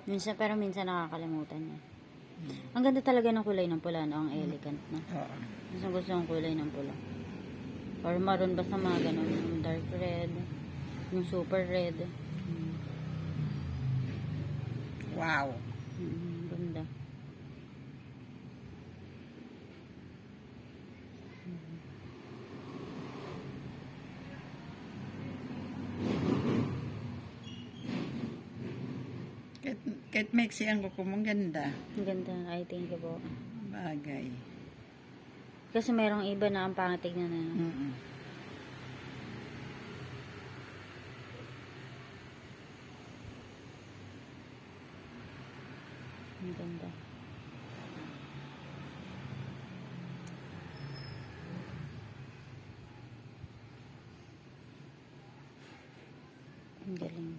Minsan, pero minsan nakakalimutan niya. Ang ganda talaga ng kulay ng pula, no? Ang elegant, no? Oo. Gusto yung kulay ng pula. Or maroon, basta mga ganun. Yung dark red, yung super red. Wow. Ganda. Kahit maxi ang kuko mo, ganda. Ang ganda. I think po. Bagay. Kasi merong iba na ang pangit tignan na. Mm-mm. Ang ganda. Ang galing.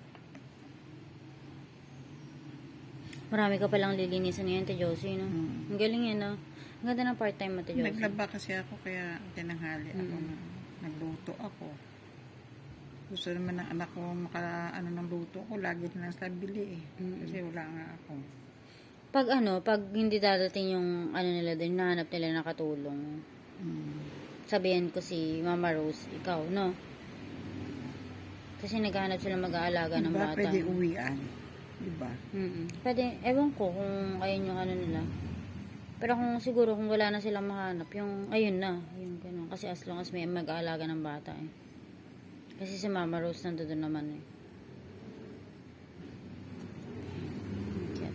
Marami ka palang lilinisan ngayon, Te Josie, no? Ang galing yan, no? Ang ganda ng part-time mo, Te Josie. Naglaba kasi ako kaya tinanghali ako na nagluto ako. Gusto naman ng anak ko ano ng luto ko, lagi na lang sa bili eh. Kasi wala nga ako. Pag hindi dadating yung nila din, nahanap nila na katulong. Sabihin ko si Mama Rose, ikaw, no? Kasi naghahanap sila mag-aalaga ng Diba bata. pwede uwian? Diba? Pwede, ewan ko kung ayun yung nila. Pero kung siguro kung wala na silang mahanap, yung ayun na, yung ganun. Kasi as long as may mag-aalaga ng bata eh. Kasi si Mama Rose nandoon naman eh. Okay.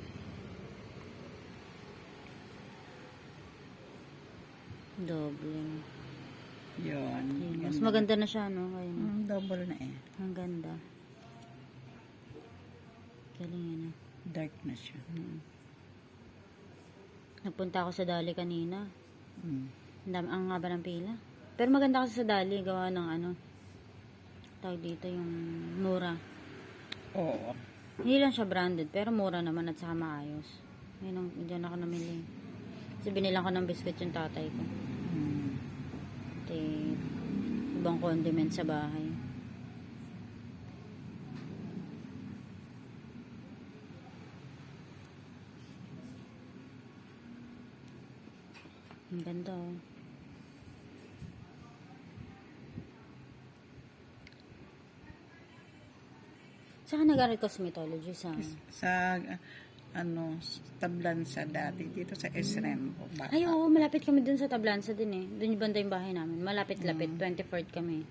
Doble. Yun. Mas maganda na siya, no? Ayun. Double na eh. Ang ganda. Galing yan eh. Dark na siya. Nagpunta ako sa Dali kanina. Ang haba ng pila. Pero maganda kasi sa Dali, gawa ng tawag dito yung mura. Oo. Hindi lang siya branded, pero mura naman at saka maayos. Diyan ako namili. Kasi binilang ko ng biscuit yung tatay ko. Ibang condiment sa bahay. Ang ganda oh. Saan ka nag-aral cosmetology sa Tablansa dati dito sa SREM. Ay oo, malapit kami dun sa Tablansa din eh. Dun yung banda yung bahay namin. Malapit-lapit, 24th kami.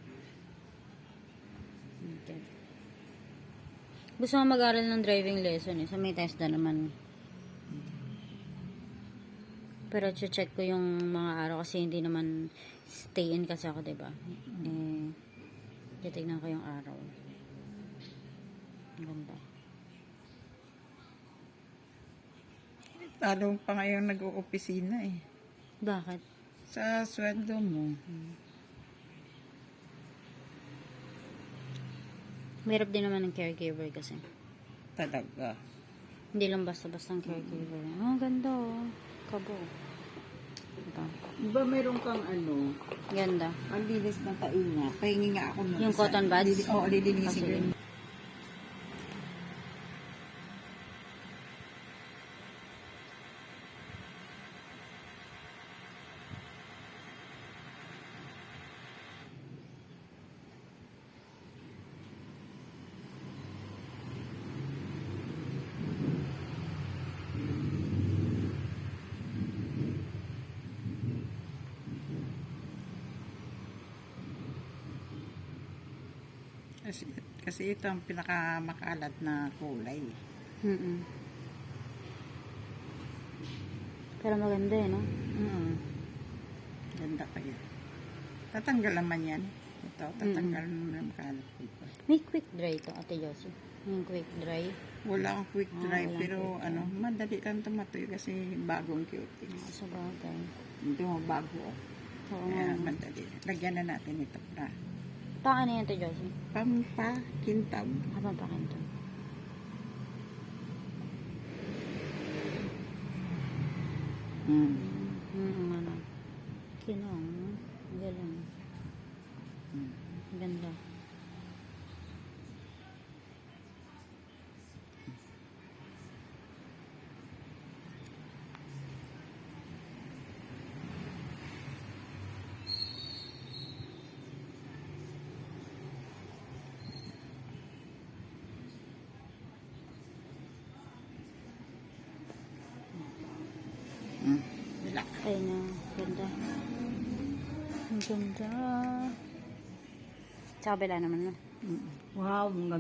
Okay. Gusto ko mag-aral ng driving lesson eh. Sa may TESDA naman. Pero check ko yung mga araw kasi hindi naman stay in kasi ako, diba? Titignan ko yung araw. Ang ganda. Talo pa ngayon nag-uopisina eh. Bakit? Sa sweldo mo. Mahirap din naman ng caregiver kasi. Talaga. Hindi lang basta-basta ang caregiver. Oh, ganda oh. Kabo. Diba? Diba meron kang Ganda. ang linis ng tainga. Pahingi nga ako nun. Yung cotton buds? Oo, lilinisin ko yun. Kasi ito ang pinakamakalat na kulay. Pero maganda eh, no? Ganda pa yan. Tatanggal naman yan. Ito, tatanggal naman ang kalat dito. May quick dry to, Ate Josie. Yung quick dry. Wala akong quick dry, walang pero quick dry. madali lang tumatoy kasi bagong cuties. Sa bagay. Ito, bago. Oo. Kaya madali. Lagyan na natin ito pa. Paano yan, Ate Josie? Pampakintab. Habang pakinto. Kinong. Galing. Ganda. Ay na, ganda. Ang ganda. Sa kabila naman na. Wow, ang